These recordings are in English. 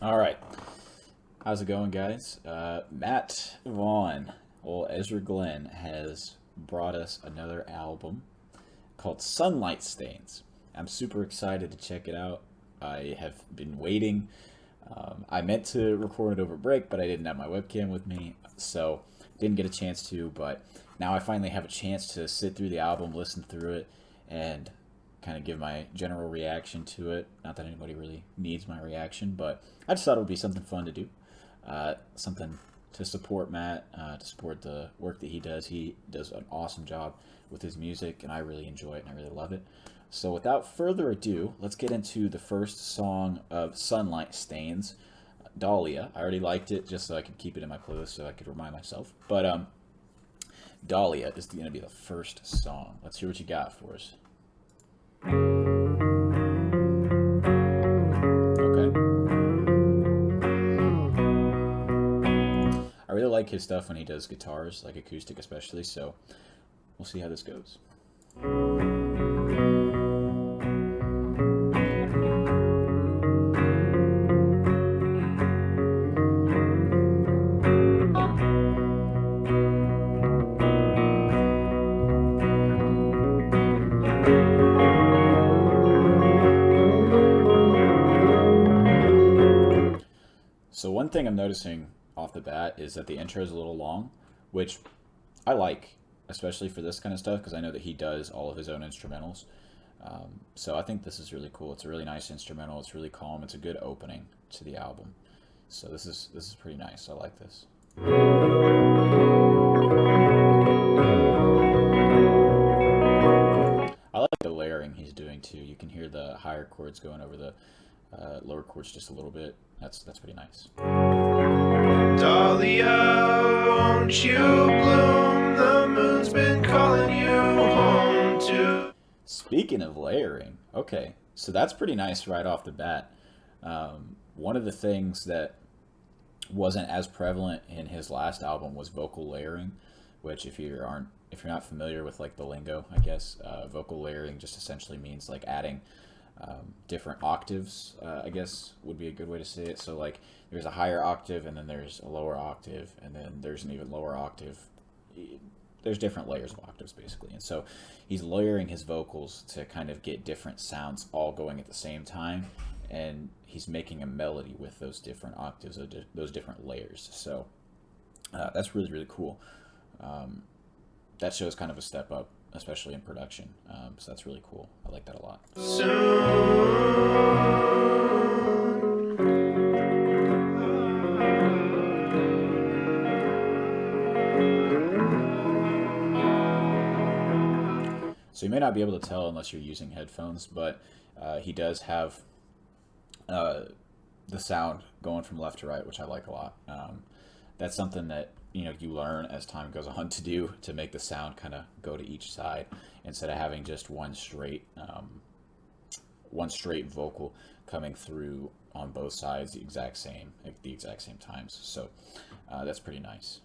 All right. How's it going, guys? Matt Vaughn, or Ezra Glenn, has brought us another album called Sunlight Stains. I'm super excited to check it out. I have been waiting. I meant to record it over break, but I didn't have my webcam with me, so didn't get a chance to. But now I finally have a chance to sit through the album, listen through it, and kind of give my general reaction to it. Not that anybody really needs my reaction, but I just thought it would be something fun to do. Something to support Matt, to support the work that he does. He does an awesome job with his music, and I really enjoy it and I really love it. So, without further ado, let's get into the first song of Sunlight Stains, Dahlia. I already liked it just so I could keep it in my playlist so I could remind myself. But Dahlia is going to be the first song. Let's hear what you got for us. Okay. I really like his stuff when he does guitars, like acoustic especially, so we'll see how this goes. So one thing I'm noticing off the bat is that the intro is a little long, which I like, especially for this kind of stuff, because I know that he does all of his own instrumentals. So I think this is really cool. It's a really nice instrumental. It's really calm. It's a good opening to the album. So this is pretty nice. I like this. I like the layering he's doing too. You can hear the higher chords going over the lower chords just a little bit. That's pretty nice. Dahlia, won't you bloom? The moon's been calling you home to. Speaking of layering, okay, so that's pretty nice right off the bat. One of the things that wasn't as prevalent in his last album was vocal layering, which if you're not familiar with like the lingo, I guess vocal layering just essentially means like adding different octaves. I guess would be a good way to say it. So like there's a higher octave, and then there's a lower octave, and then there's an even lower octave. There's different layers of octaves basically, and so he's layering his vocals to kind of get different sounds all going at the same time, and he's making a melody with those different octaves, those different layers. So that's really really cool. That shows kind of a step up, especially in production. So that's really cool. I like that a lot. So you may not be able to tell unless you're using headphones, but he does have uh, the sound going from left to right, which I like a lot. That's something that you learn as time goes on to do to make the sound kind of go to each side instead of having just one straight vocal coming through on both sides the exact same at the exact same times. So that's pretty nice.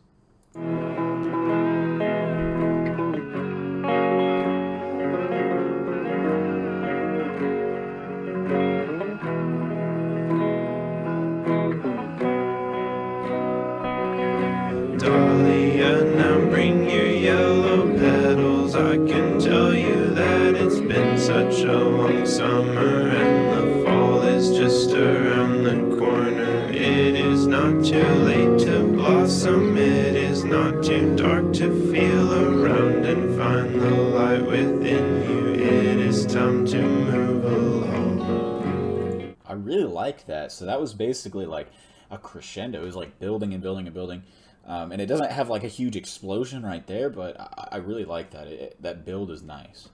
Dahlia, now bring your yellow petals. I can tell you that it's been such a long summer, and the fall is just around the corner. It is not too late to blossom. It is not too dark to feel around and find the light within you. It is time to move along. I really like that. So that was basically like a crescendo. It was like building and building and building. And it doesn't have like a huge explosion right there, but I really like that. That build is nice.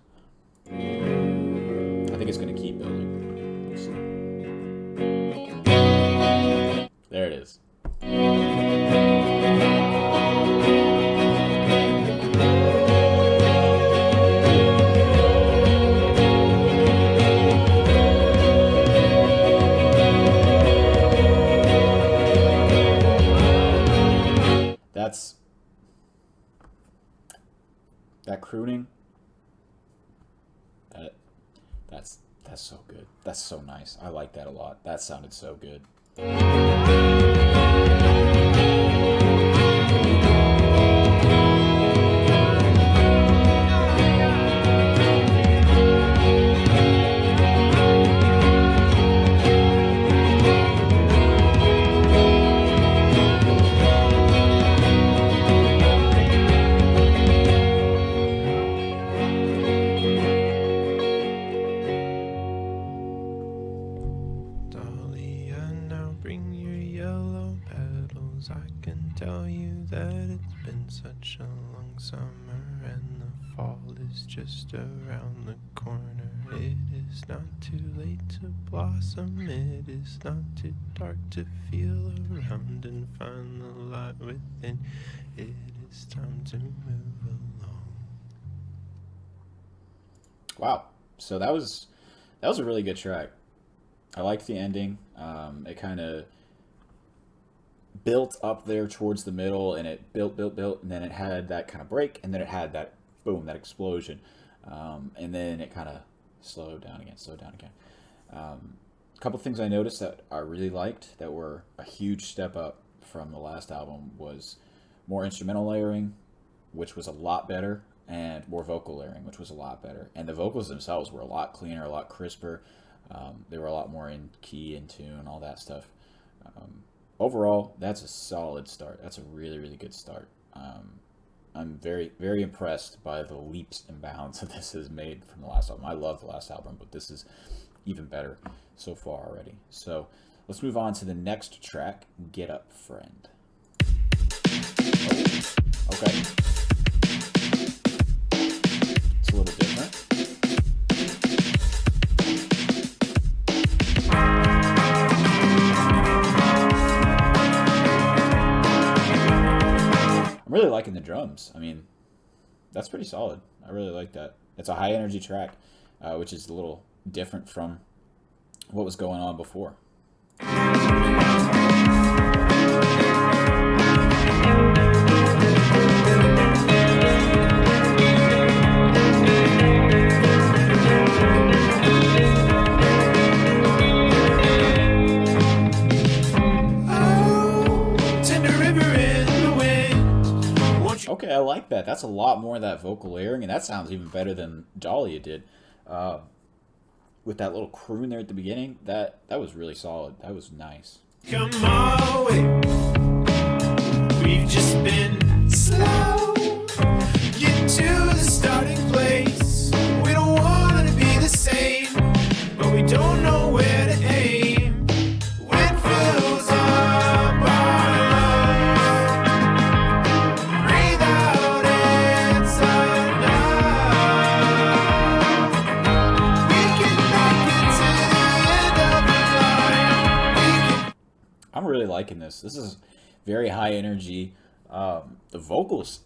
I think it's going to keep building. We'll see. There it is. That's that crooning. That that's so good. That's so nice. I like that a lot. That sounded so good. Dahlia, now bring your yellow petals. I can tell you that it's been such a long summer, and the fall is just around the corner. It is not too late to blossom. It is not too dark to feel around and find the light within. It is time to move along. Wow. So that was a really good track. I liked the ending. It kind of built up there towards the middle, and it built, and then it had that kind of break, and then it had that boom, that explosion, and then it kind of slowed down again. A couple things I noticed that I really liked that were a huge step up from the last album was more instrumental layering, which was a lot better, and more vocal layering, which was a lot better. And the vocals themselves were a lot cleaner, a lot crisper. They were a lot more in key, in tune, all that stuff. Overall, that's a solid start. That's a really, really good start. I'm very, very impressed by the leaps and bounds that this has made from the last album. I love the last album, but this is even better so far already. So let's move on to the next track, Get Up, Friend. Oh, okay. It's a little different. I'm really liking the drums. I mean, that's pretty solid. I really like that. It's a high energy track, which is a little different from what was going on before. Okay, I like that. That's a lot more of that vocal layering, and that sounds even better than Dahlia did. With that little croon there at the beginning, that was really solid. That was nice. Come our way. We've just been slow. Get to the starting place. We don't want to be the same, but we don't know where to aim. Wind fills up our lungs. Breathe out, it's enough. We can make it to the end of the line. I'm really liking this. This is very high energy. The vocals,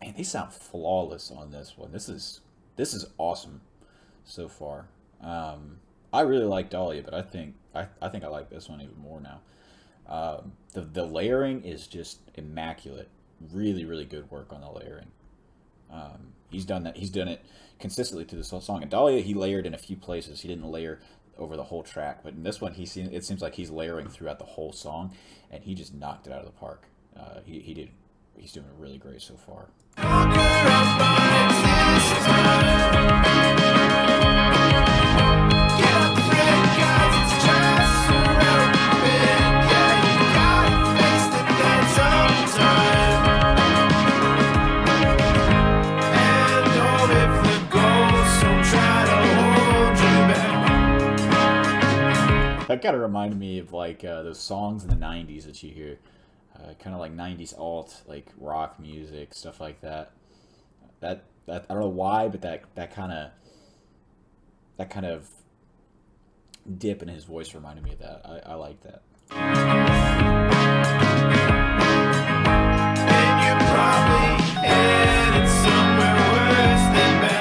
man, they sound flawless on this one. This is awesome so far. I really like Dahlia, but I think I like this one even more now. The layering is just immaculate. Really, really good work on the layering. He's done that. He's done it consistently through this whole song. In Dahlia, he layered in a few places. He didn't layer over the whole track, but in this one, it seems like he's layering throughout the whole song, and he just knocked it out of the park. He's doing really great so far. That kind of reminded me of like those songs in the 90s that you hear. Kind of like 90s alt, like rock music, stuff like that. That I don't know why, but that kind of dip in his voice reminded me of that. I like that. And you're probably headed somewhere worse than bad.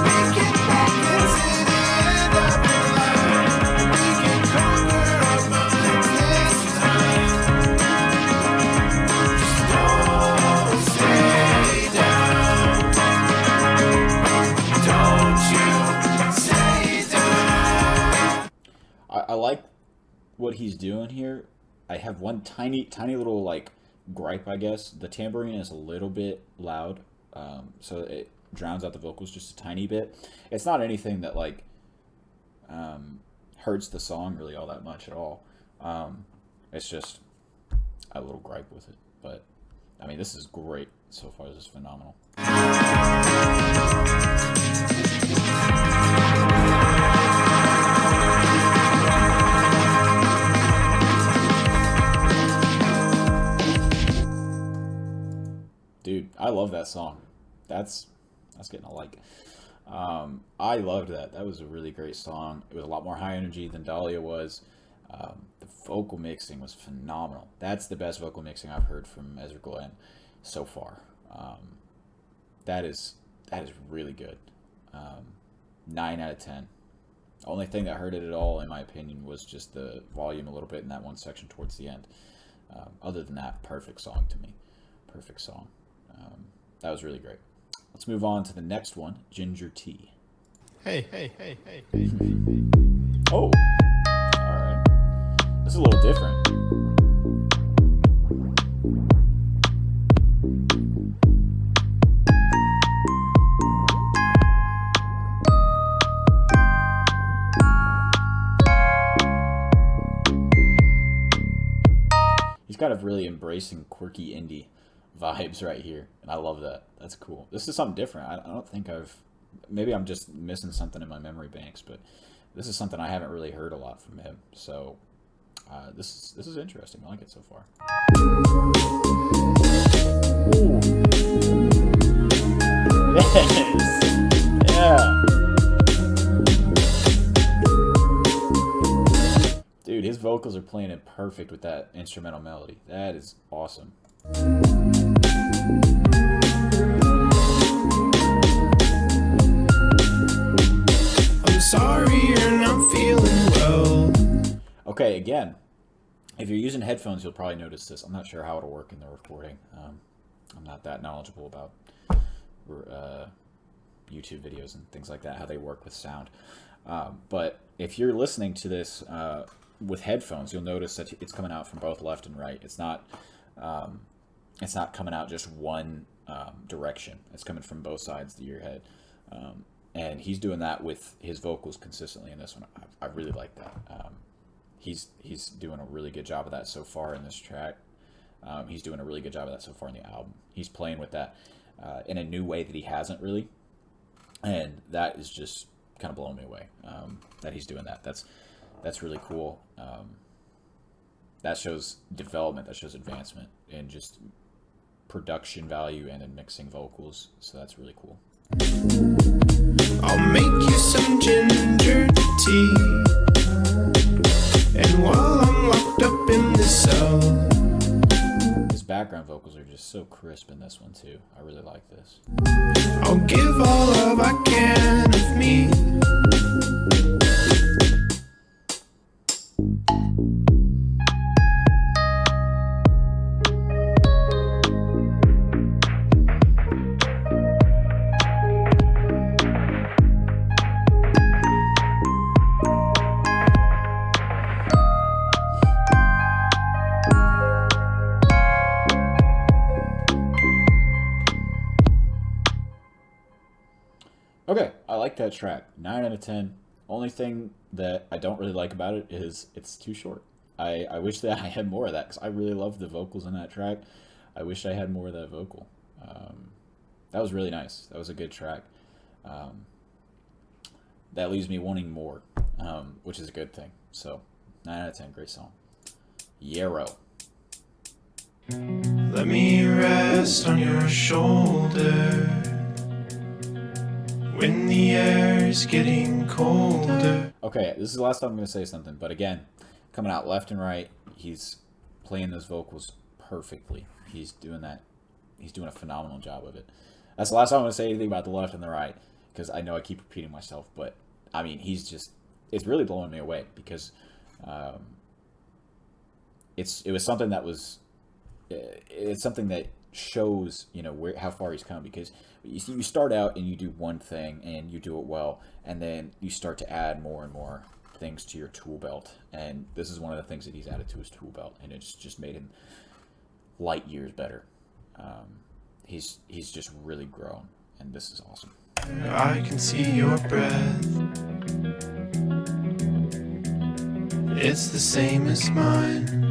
We can make it to the end of the line. We can conquer our minds this time. Just don't stay down. Don't you like what he's doing here. I have one tiny little like gripe, I guess. The tambourine is a little bit loud, so it drowns out the vocals just a tiny bit. It's not anything that like hurts the song really all that much at all. It's just a little gripe with it, but I mean, this is great so far. This is phenomenal. Dude, I love that song. That's getting a like. I loved that. That was a really great song. It was a lot more high energy than Dahlia was. The vocal mixing was phenomenal. That's the best vocal mixing I've heard from Ezra Glenn so far. That is really good. 9 out of 10. Only thing that hurt it at all, in my opinion, was just the volume a little bit in that one section towards the end. Other than that, perfect song to me. Perfect song. That was really great. Let's move on to the next one, Ginger Tea. Hey. Oh, all right. This is a little different. He's kind of really embracing quirky indie vibes right here, and I love that. That's cool. This is something different. I don't think maybe I'm just missing something in my memory banks, but this is something I haven't really heard a lot from him. So this is interesting. I like it so far. Ooh. Yes. Yeah. Dude, his vocals are playing it perfect with that instrumental melody. That is awesome. I'm sorry you're not feeling well. Okay, again, if you're using headphones, you'll probably notice this. I'm not sure how it'll work in the recording. I'm not that knowledgeable about YouTube videos and things like that, how they work with sound. But if you're listening to this with headphones, you'll notice that it's coming out from both left and right. It's not coming out just one direction. It's coming from both sides of your head. And he's doing that with his vocals consistently in this one. I really like that. He's doing a really good job of that so far in this track. He's doing a really good job of that so far in the album. He's playing with that in a new way that he hasn't really. And that is just kind of blowing me away that he's doing that. That's really cool. That shows development, that shows advancement in just production value and in mixing vocals. So that's really cool. I'll make you some ginger tea. And while I'm locked up in the cell, his background vocals are just so crisp in this one too. I really like this. I'll give all of I can of me. Okay, I like that track. 9 out of 10. Only thing that I don't really like about it is it's too short. I wish that I had more of that because I really love the vocals in that track. I wish I had more of that vocal. That was really nice. That was a good track. That leaves me wanting more, which is a good thing. So, 9 out of 10. Great song. Yarrow. Let me rest on your shoulder when the air is getting colder. Okay, this is the last time I'm going to say something, but again, coming out left and right, he's playing those vocals perfectly. He's doing that. He's doing a phenomenal job of it. That's the last time I'm going to say anything about the left and the right, because I know I keep repeating myself, but I mean, it's really blowing me away because it was something that was, it's something that shows, you know, how far he's come, because you start out and you do one thing and you do it well, and then you start to add more and more things to your tool belt, and this is one of the things that he's added to his tool belt, and it's just made him light years better. He's just really grown, and this is awesome. I can see your breath. It's the same as mine.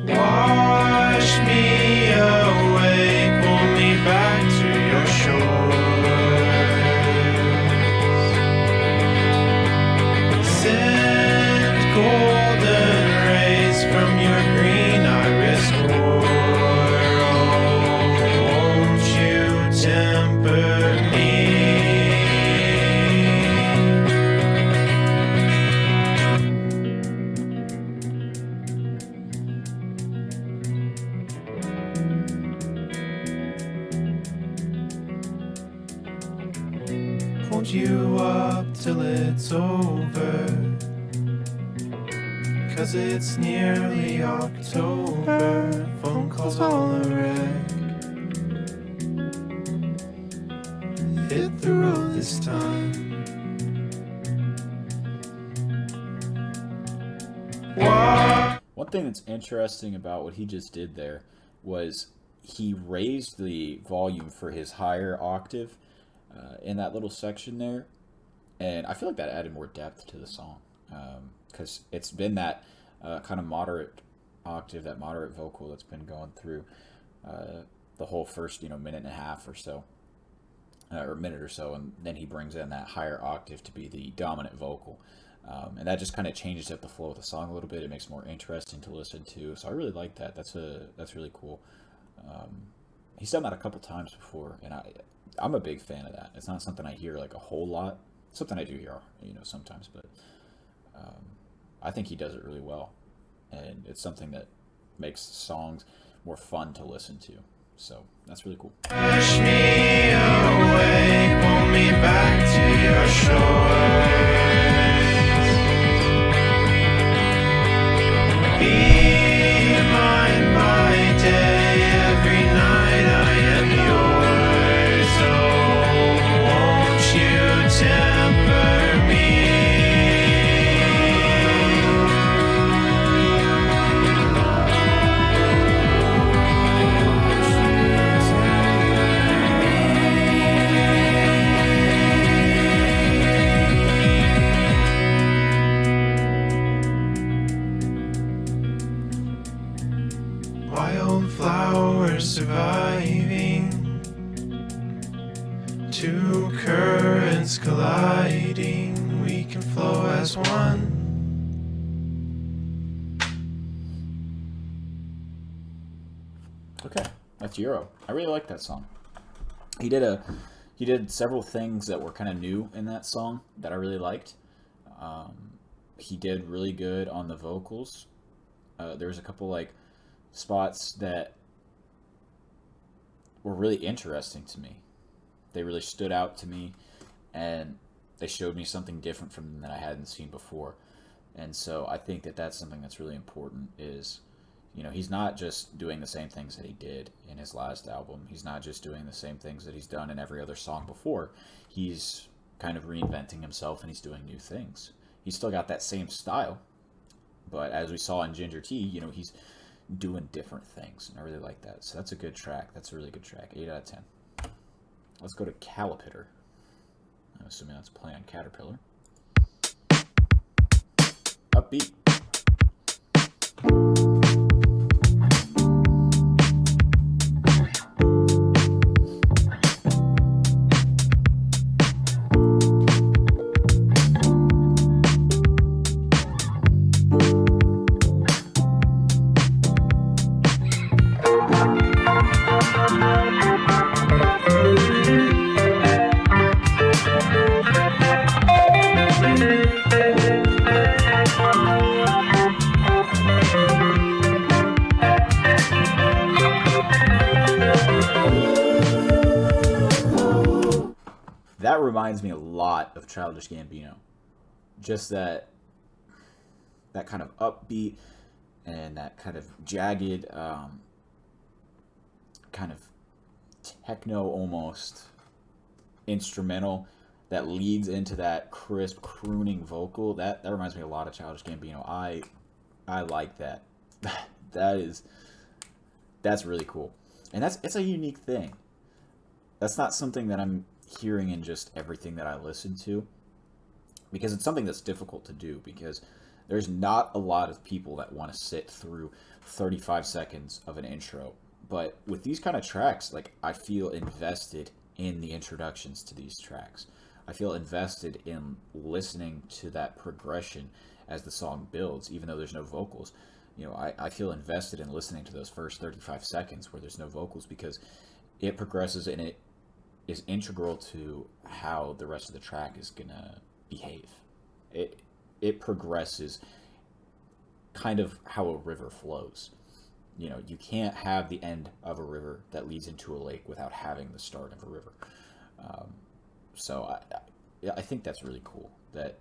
Wash me away, pull me back to your shores. Send golden rays from your green iris core. Oh, won't you temper me? Hold you up till it's over, 'cause it's nearly October. Phone calls all a wreck. Hit the road this time. One thing that's interesting about what he just did there was he raised the volume for his higher octave in that little section there, and I feel like that added more depth to the song, because it's been that kind of moderate octave, that moderate vocal that's been going through the whole first minute and a half or so, or a minute or so, and then he brings in that higher octave to be the dominant vocal, and that just kind of changes up the flow of the song a little bit. It makes it more interesting to listen to, so I really like that. That's really cool. He's done that a couple times before, and I'm a big fan of that. It's not something I hear like a whole lot. Something I do hear, sometimes, but I think he does it really well, and it's something that makes songs more fun to listen to. So that's really cool. Push me away, pull me back to your shores. Be mine by day, every night I am yours. Oh, won't you temper me? Wildflowers surviving, two currents colliding, we can flow as one. Okay, that's Euro. I really like that song. He did several things that were kind of new in that song that I really liked. He did really good on the vocals. There was a couple like spots that were really interesting to me. They really stood out to me, and they showed me something different from them that I hadn't seen before. And so I think that that's something that's really important is, he's not just doing the same things that he did in his last album. He's not just doing the same things that he's done in every other song before. He's kind of reinventing himself, and he's doing new things. He's still got that same style, but as we saw in Ginger Tea, he's doing different things, and I really like that. So that's a good track. That's a really good track. 8 out of 10. Let's go to Calipitter. I'm assuming that's play on Caterpillar. Upbeat. That reminds me a lot of Childish Gambino. Just that kind of upbeat and that kind of jagged, kind of techno almost instrumental that leads into that crisp crooning vocal, that reminds me a lot of Childish Gambino. I like that. That's really cool. And it's a unique thing. That's not something that I'm hearing in just everything that I listen to, because it's something that's difficult to do, because there's not a lot of people that want to sit through 35 seconds of an intro. But with these kind of tracks, like, I feel invested in the introductions to these tracks. I feel invested in listening to that progression as the song builds, even though there's no vocals. You know, I feel invested in listening to those first 35 seconds where there's no vocals, because it progresses and it is integral to how the rest of the track is gonna behave. It progresses kind of how a river flows. You know, you can't have the end of a river that leads into a lake without having the start of a river. So I think that's really cool, that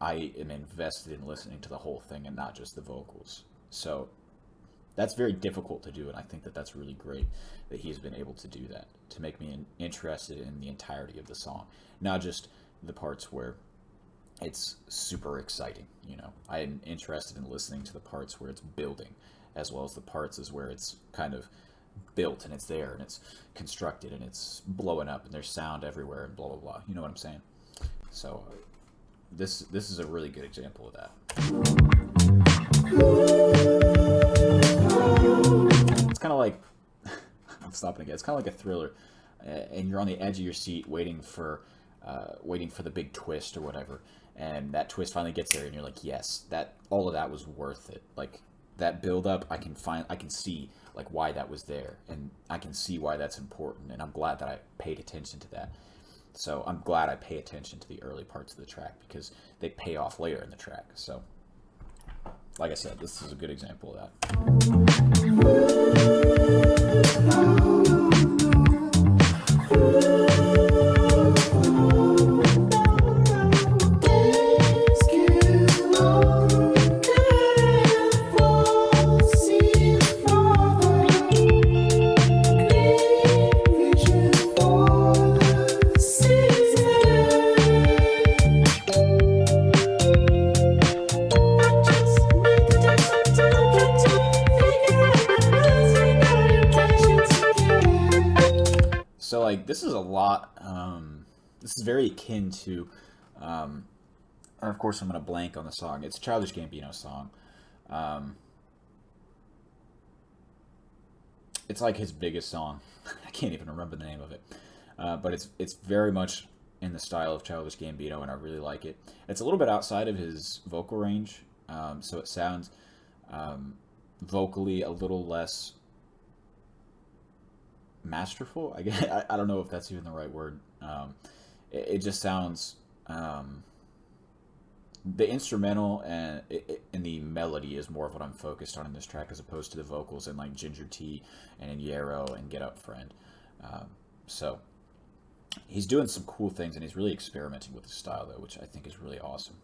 I am invested in listening to the whole thing and not just the vocals. So that's very difficult to do, and I think that that's really great that he's been able to do that, to make me interested in the entirety of the song, not just the parts where it's super exciting. You know, I'm interested in listening to the parts where it's building, as well as the parts is where it's kind of built and it's there and it's constructed and it's blowing up and there's sound everywhere and blah blah blah. You know what I'm saying? So this is a really good example of that. It's kind of like I'm stopping again. It's kind of like a thriller, and you're on the edge of your seat waiting for the big twist or whatever, and that twist finally gets there, and you're like, yes, that all of that was worth it. Like, that build up, I can see like why that was there, and I can see why that's important, and I'm glad that I paid attention to that. So I'm glad I pay attention to the early parts of the track, because they pay off later in the track. So, like I said, this is a good example of that. So, like, this is a lot, this is very akin to, and of course I'm going to blank on the song. It's a Childish Gambino song. It's like his biggest song. I can't even remember the name of it. But it's very much in the style of Childish Gambino, and I really like it. It's a little bit outside of his vocal range, so it sounds vocally a little less masterful. I guess, I don't know if that's even the right word. It just sounds, the instrumental and the melody is more of what I'm focused on in this track, as opposed to the vocals and like Ginger Tea and in Yarrow and Get Up Friend. So he's doing some cool things, and he's really experimenting with his style, though, which I think is really awesome.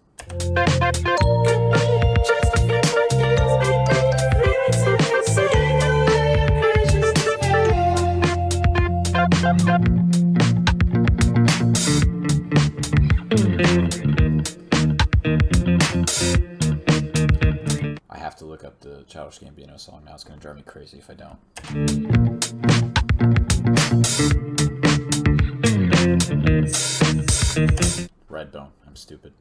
I have to look up the Childish Gambino song now. It's going to drive me crazy if I don't. Redbone. I'm stupid.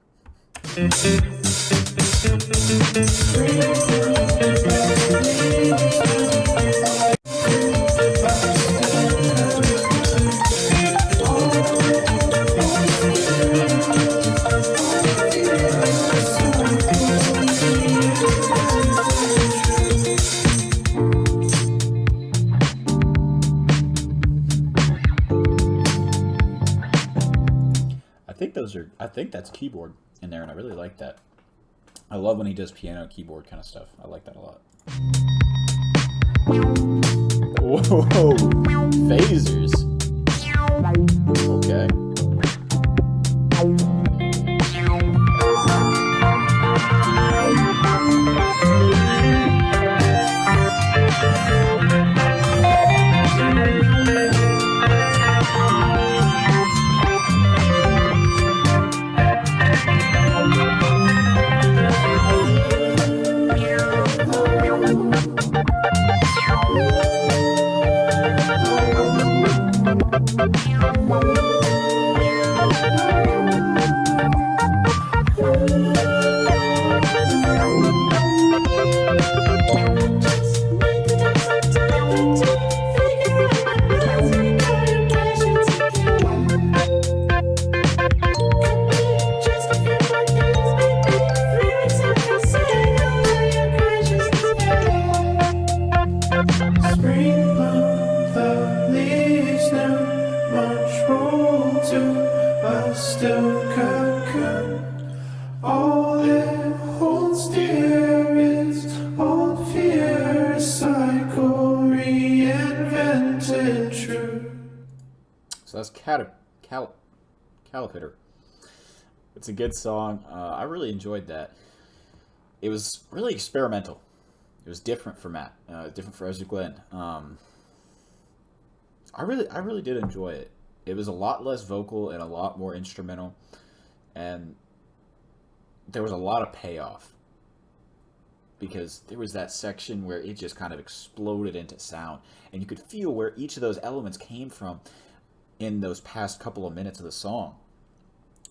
I think that's keyboard in there, and I really like that. I love when he does piano keyboard kind of stuff. I like that a lot. Whoa, phasers. Okay. Spring bloom, the leaves new, much roll to a still cocoon. All it holds dear is old fear, cycle reinvented true. So that's Calipitter. It's a good song. I really enjoyed that. It was really experimental. It was different for Matt, different for Ezra Glenn. I really did enjoy it. It was a lot less vocal and a lot more instrumental, and there was a lot of payoff because there was that section where it just kind of exploded into sound, and you could feel where each of those elements came from in those past couple of minutes of the song.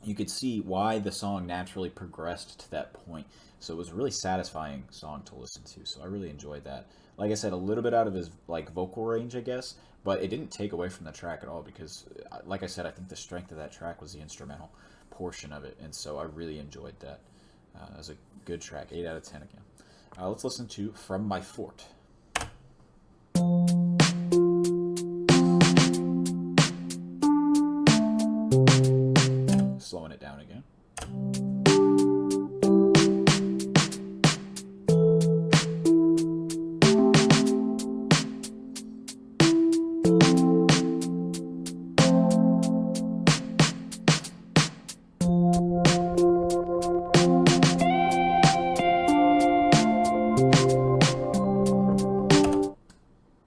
You could see why the song naturally progressed to that point. So it was a really satisfying song to listen to. So I really enjoyed that. Like I said, a little bit out of his vocal range, I guess, but it didn't take away from the track at all because, like I said, I think the strength of that track was the instrumental portion of it, and so I really enjoyed that. It was a good track, 8 out of 10 again. Let's listen to From My Fort. Slowing it down again.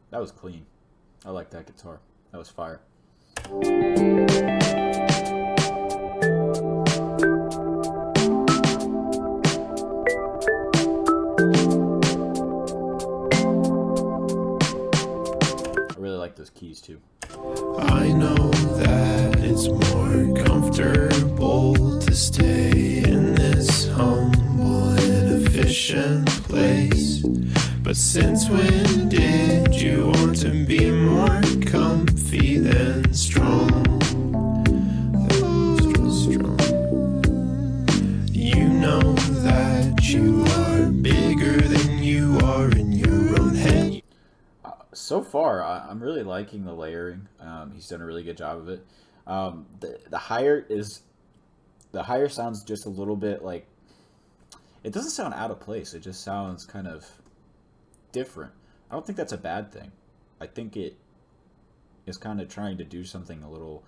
That was clean. I like that guitar. That was fire. I really like those keys too. I know that it's more comfortable to stay in this humble and efficient place. But since when did you want to be more comfy than strong? Strong. You know that you are bigger than you are in your own head. So far, I'm really liking the layering. He's done a really good job of it. The higher sounds just a little bit like, it doesn't sound out of place. It just sounds kind of different. I don't think that's a bad thing. I think it is kind of trying to do something a little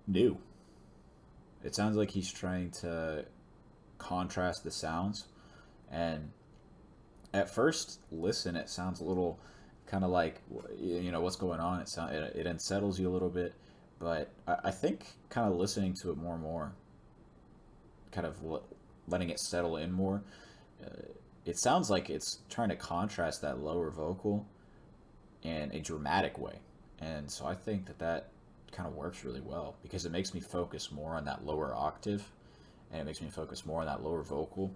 new. It sounds like he's trying to contrast the sounds, and at first listen, it sounds a little kind of like, what's going on. It unsettles you a little bit, but I think kind of listening to it more and more, kind of letting it settle in more, it sounds like it's trying to contrast that lower vocal in a dramatic way. And so I think that kind of works really well because it makes me focus more on that lower octave, and it makes me focus more on that lower vocal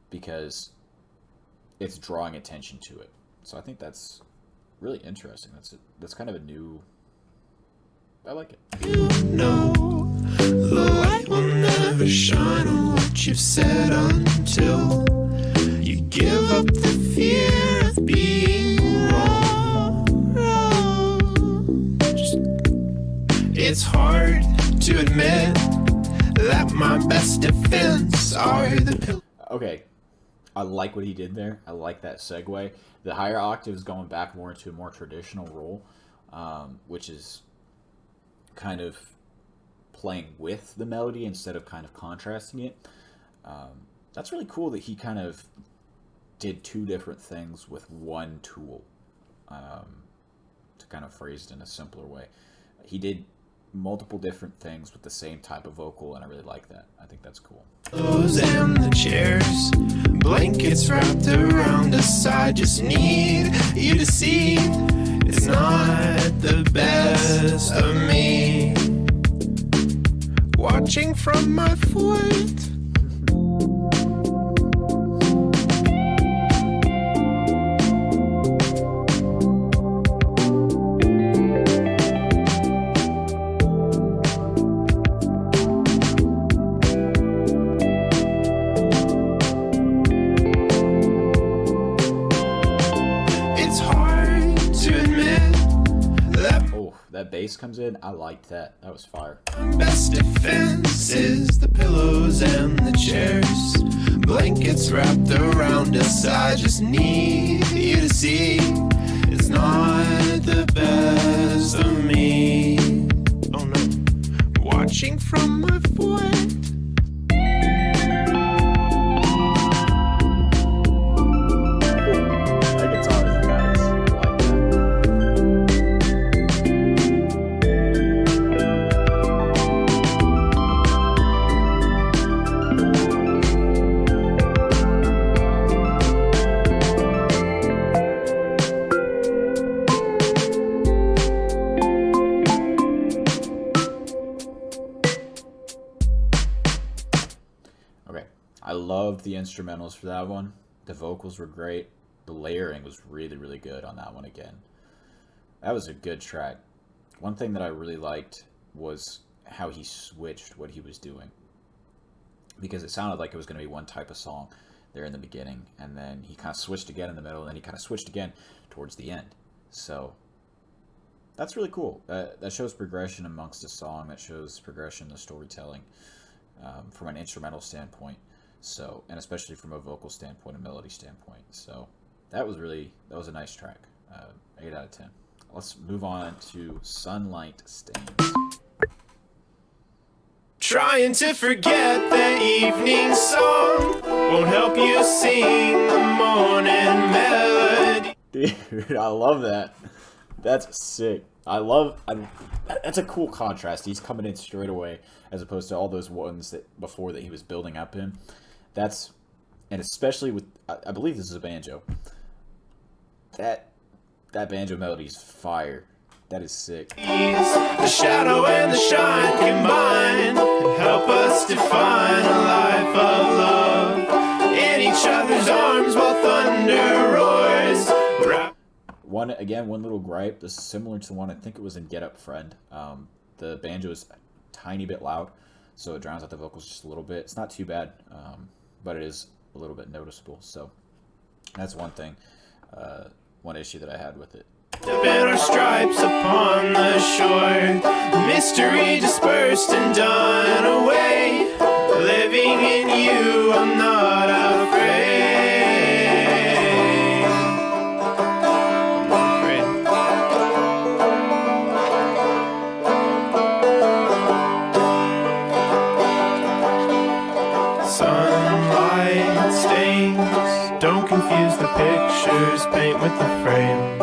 because it's drawing attention to it. So I think that's really interesting. That's kind of a new, I like it. No, the light will never shine on what you've said until you give up the fear of being wrong. It's hard to admit that my best defense are the pills. Okay, I like what he did there. I like that segue. The higher octave is going back more into a more traditional role, which is kind of playing with the melody instead of kind of contrasting it. That's really cool that he kind of did two different things with one tool, to kind of phrase it in a simpler way. He did multiple different things with the same type of vocal, and I really like that. I think that's cool. Those and the chairs, blankets wrapped around us. I just need you to see it's not the best of me. Watching from my fort. That bass comes in. I liked that. That was fire. Best defense is the pillows and the chairs. Blankets wrapped around us. I just need you to see it's not the best of me. Oh no. Watching from my fort. I loved the instrumentals for that one. The vocals were great. The layering was really, really good on that one again. That was a good track. One thing that I really liked was how he switched what he was doing. Because it sounded like it was going to be one type of song there in the beginning. And then he kind of switched again in the middle. And then he kind of switched again towards the end. So that's really cool. That shows progression amongst the song. That shows progression in the storytelling from an instrumental standpoint. So, and especially from a vocal standpoint, a melody standpoint. So that was a nice track. 8 out of 10. Let's move on to Sunlight Stains. Trying to forget the evening song won't help you sing the morning melody. Dude, I love that. That's sick. That's a cool contrast. He's coming in straight away as opposed to all those ones that before that he was building up in. And especially with, I believe this is a banjo. That banjo melody is fire. That is sick. The shadow and the shine combine help us define a life of love in each other's arms while thunder roars. One little gripe. This is similar to one I think it was in Get Up Friend. The banjo is a tiny bit loud, so it drowns out the vocals just a little bit. It's not too bad, but it is a little bit noticeable. So that's one thing, one issue that I had with it. And our stripes upon the shore, mystery dispersed and done away. Living in you, I'm not afraid. I'm not afraid. Sunlight stains, don't confuse the pictures, paint with the frame.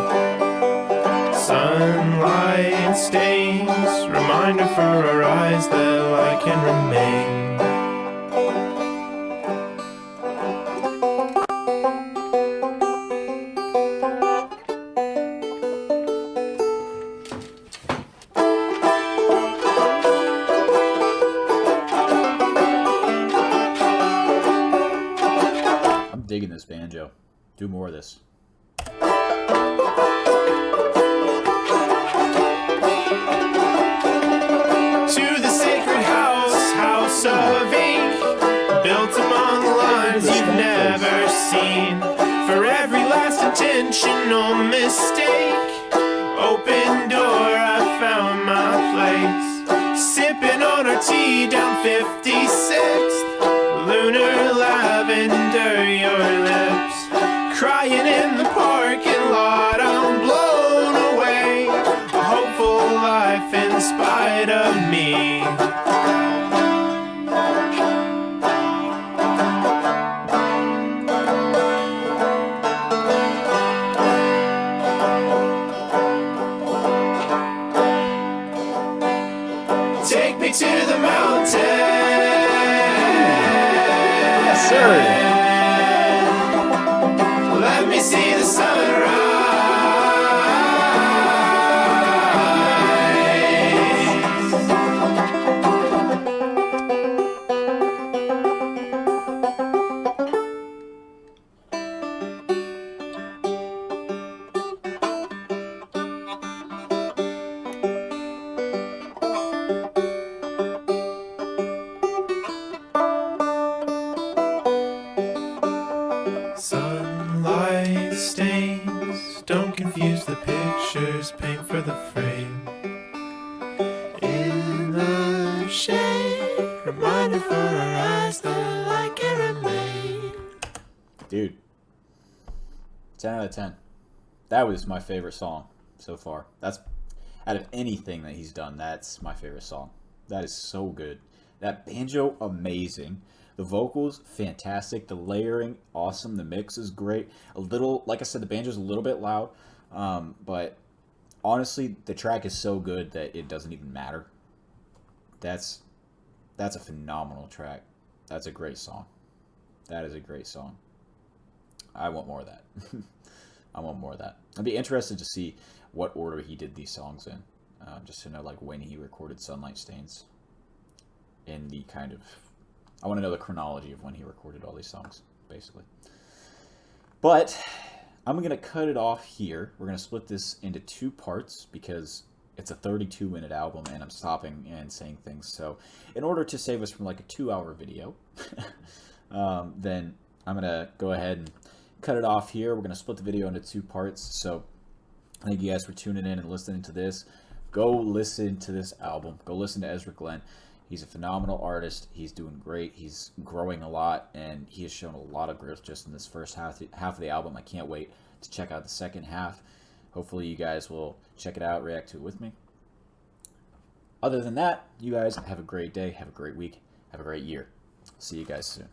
Sunlight stains, reminder for our eyes that light can remain. I'm digging this banjo. Do more of this. Of ink, built among lines you've never seen. For every last intentional mistake, open door, I found my place. Sipping on our tea down 56th, lunar lavender, your lips. Crying in the parking lot, I'm blown away. A hopeful life in spite of me. Take me to the mountain. Yes, sir. Let me see the sunrise. touche. Reminder for our eyes that like caramel. Dude, 10 out of 10. That was my favorite song so far. That's out of anything that he's done, that's my favorite song. That is so good. That banjo, amazing. The vocals, fantastic. The layering, awesome. The mix is great. A little, like I said, the banjo's a little bit loud, but honestly, the track is so good that it doesn't even matter. That's a phenomenal track. That's a great song. That is a great song. I want more of that. I want more of that. I'd be interested to see what order he did these songs in, just to know like when he recorded Sunlight Stains. In the kind of, I want to know the chronology of when he recorded all these songs, basically. But I'm gonna cut it off here. We're gonna split this into 2 parts because it's a 32-minute album, and I'm stopping and saying things. So, in order to save us from like a 2-hour video, then I'm gonna go ahead and cut it off here. We're gonna split the video into 2 parts. So thank you guys for tuning in and listening to this. Go listen to this album. Go listen to Ezra Glenn. He's a phenomenal artist. He's doing great. He's growing a lot, and he has shown a lot of growth just in this first half of the album. I can't wait to check out the second half. Hopefully you guys will check it out, react to it with me. Other than that, you guys have a great day, have a great week, have a great year. See you guys soon.